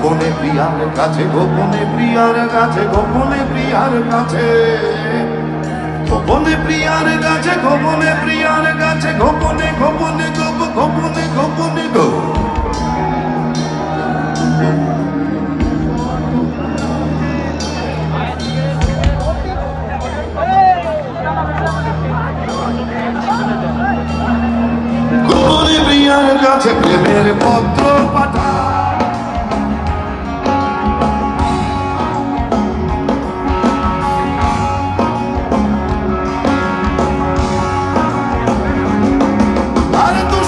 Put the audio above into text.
গোপনে প্রিয়ার কাছে, গোপনে প্রিয়ার কাছে, গোপনে প্রিয়ার কাছে, গোপনে প্রিয়ার কাছে, গোপনে প্রিয়ার কাছে, গোপনে গোপনে গোপনে গোপনে গো। গোপনে প্রিয়ার কাছে প্রেমের পথ